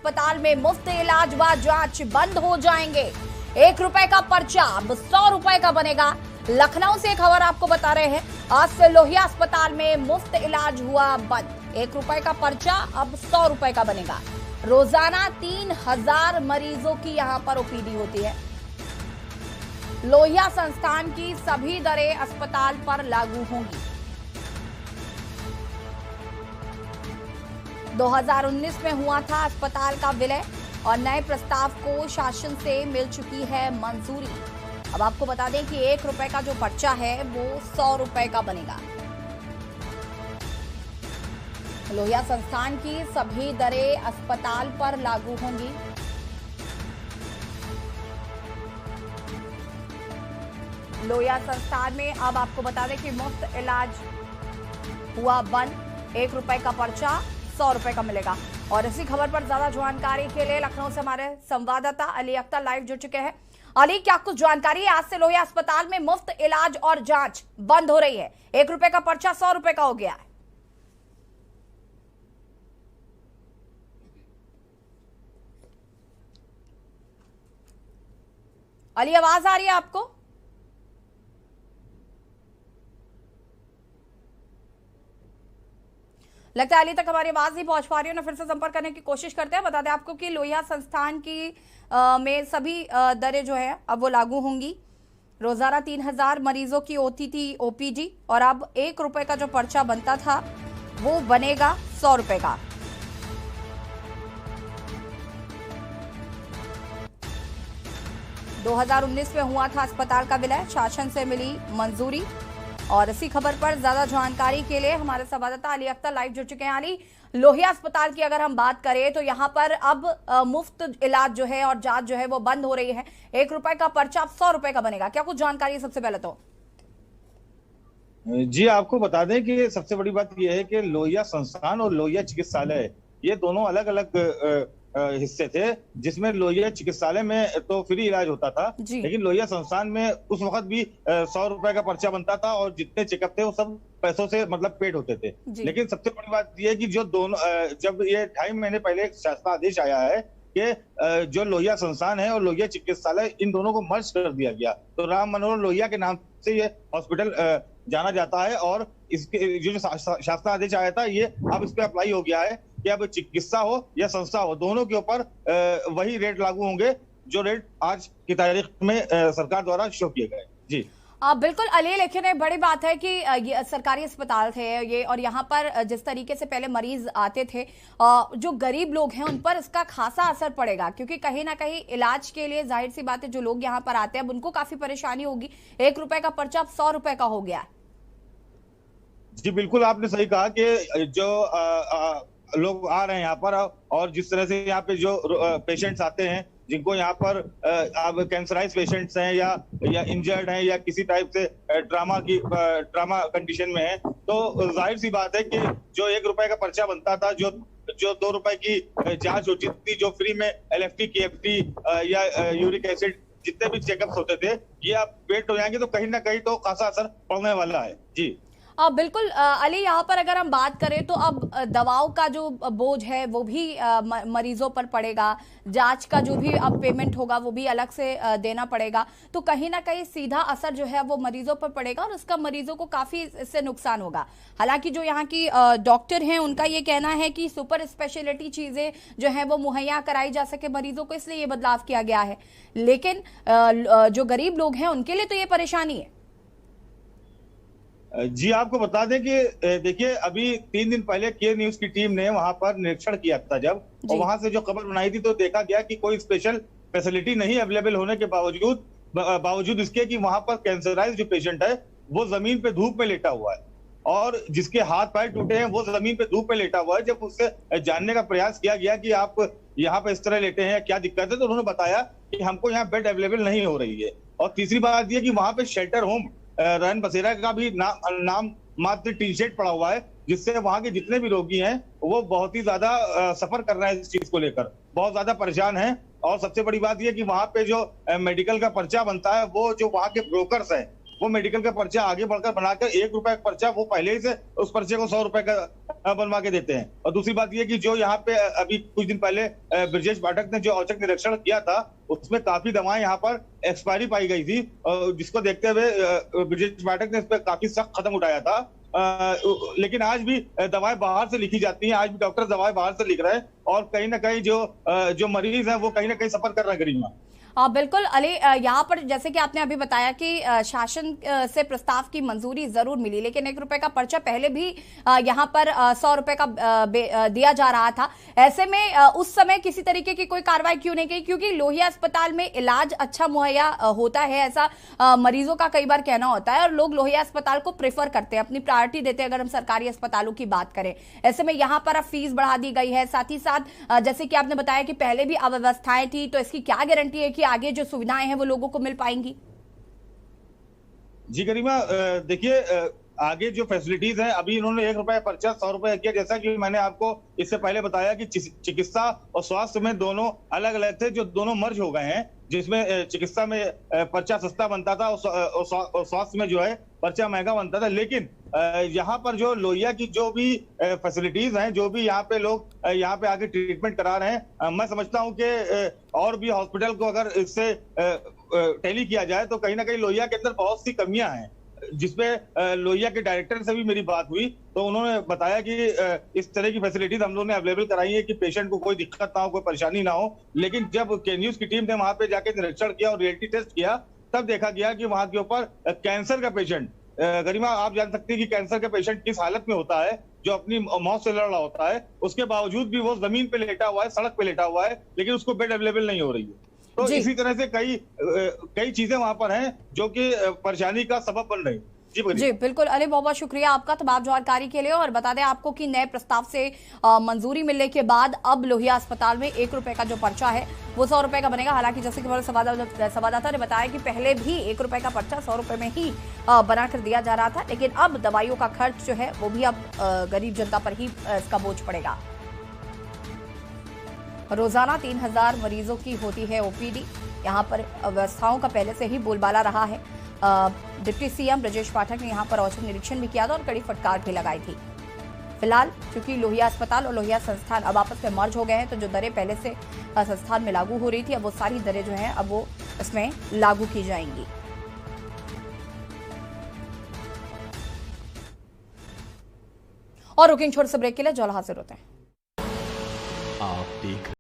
अस्पताल में मुफ्त इलाज व जांच बंद हो जाएंगे। 1 रुपए का पर्चा अब 100 रुपए का बनेगा। लखनऊ से खबर आपको बता रहे हैं, आज से लोहिया अस्पताल में मुफ्त इलाज हुआ बंद। 1 रुपए का पर्चा अब 100 रुपए का बनेगा। रोजाना 3000 मरीजों की यहां पर ओपीडी होती है। लोहिया संस्थान की सभी दरें अस्पताल पर लागू होंगी। 2019 में हुआ था अस्पताल का विलय और नए प्रस्ताव को शासन से मिल चुकी है मंजूरी। अब आपको बता दें कि 1 रुपए का जो पर्चा है वो 100 रुपए का बनेगा। लोहिया संस्थान की सभी दरें अस्पताल पर लागू होंगी। लोहिया संस्थान में अब आपको बता दें कि मुफ्त इलाज हुआ बंद। 1 रुपए का पर्चा 100 रुपए का मिलेगा। और इसी खबर पर ज्यादा जानकारी के लिए लखनऊ से हमारे संवाददाता अली अख्तर लाइव जुड़ चुके हैं। अली, क्या कुछ जानकारी है? आज से लोहिया अस्पताल में मुफ्त इलाज और जांच बंद हो रही है। 1 रुपए का पर्चा 100 रुपए का हो गया है। अली, आवाज आ रही है आपको? लगता है अली तक हमारी आवाज नहीं पहुंच पा रही है ना, फिर से संपर्क करने की कोशिश करते हैं। बता दें आपको कि लोहिया संस्थान की में सभी दरें जो है अब वो लागू होंगी। रोजाना 3000 मरीजों की होती थी ओपीडी और अब 1 रुपए का जो पर्चा बनता था वो बनेगा 100 रुपए का। दो 2019 में हुआ था अस्पताल का विलय, शासन से मिली मंजूरी। और इसी खबर पर ज्यादा जानकारी के लिए हमारे संवाददाता अली अख्तर लाइव जुड़ चुके हैं। अली, लोहिया अस्पताल की अगर हम बात करें तो यहाँ पर अब मुफ्त इलाज जो है और जांच जो है वो बंद हो रही है। 1 रुपए का पर्चा अब 100 रुपए का बनेगा। क्या कुछ जानकारी है सबसे पहले तो? जी, आपको बता दें कि सबसे बड़ी बात यह है कि लोहिया संस्थान और लोहिया चिकित्सालय ये दोनों अलग अलग हिस्से थे, जिसमें लोहिया चिकित्सालय में तो फ्री इलाज होता था, लेकिन लोहिया संस्थान में उस वक्त भी 100 रुपए का पर्चा बनता था और जितने चेकअप थे वो सब पैसों से मतलब पेड होते थे। लेकिन सबसे बड़ी बात यह है कि जो दोनों जब ये 2.5 महीने पहले एक शासनादेश आया है कि जो लोहिया संस्थान है और लोहिया चिकित्सालय इन दोनों को मर्ज कर दिया गया, तो राम मनोहर लोहिया के नाम से ये हॉस्पिटल जाना जाता है। और इसके जो शासनादेश आया था ये अब इस पे अप्लाई हो गया है कि अब चिकित्सा हो या संस्था हो, दोनों के ऊपर वही रेट लागू होंगे जो रेट आज की तारीख में सरकार द्वारा शो किए गए। जी बिल्कुल अली, लेकिन एक बड़ी बात है कि ये सरकारी अस्पताल थे ये, और यहाँ पर जिस तरीके से पहले मरीज आते थे, जो गरीब लोग हैं उन पर इसका खासा असर पड़ेगा, क्योंकि कहीं ना कहीं इलाज के लिए जाहिर सी बात है जो लोग यहाँ पर आते हैं अब उनको काफी परेशानी होगी। 1 रुपए का पर्चा अब 100 रुपए का हो गया है। जी बिल्कुल, आपने सही कहा कि जो लोग आ रहे हैं यहाँ पर और जिस तरह से यहाँ पे जो पेशेंट्स आते हैं जिनको यहाँ पर अब कैंसराइज पेशेंट्स हैं या इंजर्ड हैं या किसी टाइप से ट्रामा कंडीशन में है, तो जाहिर सी बात है कि जो 1 रुपए का पर्चा बनता था, जो 2 रुपए की जांच होती थी, जो फ्री में LFT KFT या यूरिक एसिड जितने भी चेकअप्स होते थे, ये अब पेड हो जाएंगे तो कहीं ना कहीं तो खासा असर पड़ने वाला है। जी बिल्कुल अली, यहाँ पर अगर हम बात करें तो अब दवाओं का जो बोझ है वो भी मरीजों पर पड़ेगा। जांच का जो भी अब पेमेंट होगा वो भी अलग से देना पड़ेगा, तो कहीं ना कहीं सीधा असर जो है वो मरीजों पर पड़ेगा और उसका मरीजों को काफी इससे नुकसान होगा। हालांकि जो यहाँ की डॉक्टर हैं उनका ये कहना है कि सुपर स्पेशलिटी चीजें जो है वो मुहैया कराई जा सके मरीजों को, इसलिए ये बदलाव किया गया है। लेकिन जो गरीब लोग हैं उनके लिए तो ये परेशानी है। जी, आपको बता दें कि देखिए अभी 3 दिन पहले के न्यूज की टीम ने वहां पर निरीक्षण किया था जब, और वहां से जो खबर बनाई थी तो देखा गया कि कोई स्पेशल फैसिलिटी नहीं अवेलेबल होने के बावजूद इसके कि वहां पर कैंसराइज जो पेशेंट है वो जमीन पे धूप में लेटा हुआ है और जिसके हाथ पैर टूटे हैं वो जमीन पे धूप पे लेटा हुआ है। जब उससे जानने का प्रयास किया गया कि आप यहाँ पे इस तरह लेटे हैं, क्या दिक्कत है, तो उन्होंने बताया कि हमको यहाँ बेड अवेलेबल नहीं हो रही है। और तीसरी बात यह कि वहां पे शेल्टर होम रैन बसेरा का भी नाम मात्र टी-शर्ट पड़ा हुआ है, जिससे वहां के जितने भी रोगी हैं वो बहुत ही ज्यादा सफर कर रहे हैं, इस चीज को लेकर बहुत ज्यादा परेशान हैं। और सबसे बड़ी बात यह कि वहां पे जो मेडिकल का पर्चा बनता है वो जो वहां के ब्रोकर्स हैं वो मेडिकल का पर्चा आगे बढ़कर बनाकर 1 रुपए का पर्चा वो पहले ही से उस पर्चे को 100 रुपए का बनवा के देते हैं। और दूसरी बात ये कि जो यहाँ पे अभी कुछ दिन पहले ब्रजेश पाठक ने जो औचक निरीक्षण किया था, उसमें काफी दवाएं यहाँ पर एक्सपायरी पाई गई थी, जिसको देखते हुए ब्रजेश पाठक ने इस पर काफी सख्त कदम उठाया था। लेकिन आज भी दवाएं बाहर से लिखी जाती हैं, आज भी डॉक्टर दवाएं बाहर से लिख रहे हैं, और कहीं ना कहीं जो मरीज है वो कहीं ना कहीं सफर कर रहे हैं गरिमा। बिल्कुल अली, यहाँ पर जैसे कि आपने अभी बताया कि शासन से प्रस्ताव की मंजूरी जरूर मिली, लेकिन 1 रुपए का पर्चा पहले भी यहाँ पर 100 रुपए का दिया जा रहा था। ऐसे में उस समय किसी तरीके की कोई कार्रवाई क्यों नहीं की? क्योंकि लोहिया अस्पताल में इलाज अच्छा मुहैया होता है, ऐसा मरीजों का कई बार कहना होता है, और लोग लोहिया अस्पताल को प्रेफर करते हैं, अपनी प्रायोरिटी देते हैं अगर हम सरकारी अस्पतालों की बात करें। ऐसे में यहाँ पर अब फीस बढ़ा दी गई है, साथ ही साथ जैसे कि आपने बताया कि पहले भी अव्यवस्थाएं थी, तो इसकी क्या गारंटी है कि आगे जो सुविधाएं हैं वो लोगों को मिल पाएंगी? जी गरिमा, देखिए, आगे जो फैसिलिटीज हैं, अभी इन्होंने 1 रुपए पर्चा 100 रुपए किया। जैसा कि मैंने आपको इससे पहले बताया कि चिकित्सा और स्वास्थ्य में दोनों अलग अलग थे, जो दोनों मर्ज हो गए हैं, जिसमें चिकित्सा में पर्चा सस्ता बनता था और स्वास्थ्य में जो है पर्चा महंगा बनता था। लेकिन यहाँ पर जो लोहिया की जो भी फैसिलिटीज हैं, जो भी यहाँ पे लोग यहाँ पे आके ट्रीटमेंट करा रहे हैं, मैं समझता हूँ कि और भी हॉस्पिटल को अगर इससे टैली किया जाए तो कहीं ना कहीं लोहिया के अंदर बहुत सी कमियां हैं, जिसपे लोहिया के डायरेक्टर से भी मेरी बात हुई, तो उन्होंने बताया कि इस तरह की फैसिलिटीज हम लोगों ने अवेलेबल कराई है कि पेशेंट को कोई दिक्कत ना हो, कोई परेशानी ना हो। लेकिन जब के न्यूज की टीम ने वहां पे जाके निरीक्षण किया और रियलिटी टेस्ट किया, तब देखा गया कि वहां के ऊपर कैंसर का पेशेंट, गरिमा आप जान सकते हैं कि कैंसर का पेशेंट किस हालत में होता है, जो अपनी मौत से लड़ रहा होता है, उसके बावजूद भी वो जमीन पे लेटा हुआ है, सड़क पे लेटा हुआ है, लेकिन उसको बेड अवेलेबल नहीं हो रही है। तो इसी तरह से कई चीजें वहां पर हैं जो कि परेशानी का सबब बन रही है। जी बिल्कुल अली, बहुत बहुत शुक्रिया आपका तमाम जानकारी के लिए। और बता दें आपको कि नए प्रस्ताव से मंजूरी मिलने के बाद अब लोहिया अस्पताल में 1 रुपए का जो पर्चा है वो 100 रुपए का बनेगा। हालांकि जैसे कि हमारे संवाददाता ने बताया कि पहले भी 1 रुपए का पर्चा 100 रुपए में ही बनाकर दिया जा रहा था, लेकिन अब दवाइयों का खर्च जो है वो भी अब गरीब जनता पर ही इसका बोझ पड़ेगा। रोजाना 3000 मरीजों की होती है ओपीडी। यहाँ पर व्यवस्थाओं का पहले से ही बोलबाला रहा है। डिप्टी सीएम ब्रजेश पाठक ने यहाँ पर औचक निरीक्षण भी किया था और कड़ी फटकार भी लगाई थी। फिलहाल चूंकि लोहिया अस्पताल और लोहिया संस्थान अब आपस में मर्ज हो गए हैं, तो जो दरें पहले से संस्थान में लागू हो रही थी, अब वो सारी दरें जो हैं अब वो इसमें लागू की जाएंगी। और रुकिंग छोटे से ब्रेक के लिए जल्द हाजिर होते हैं। आप देख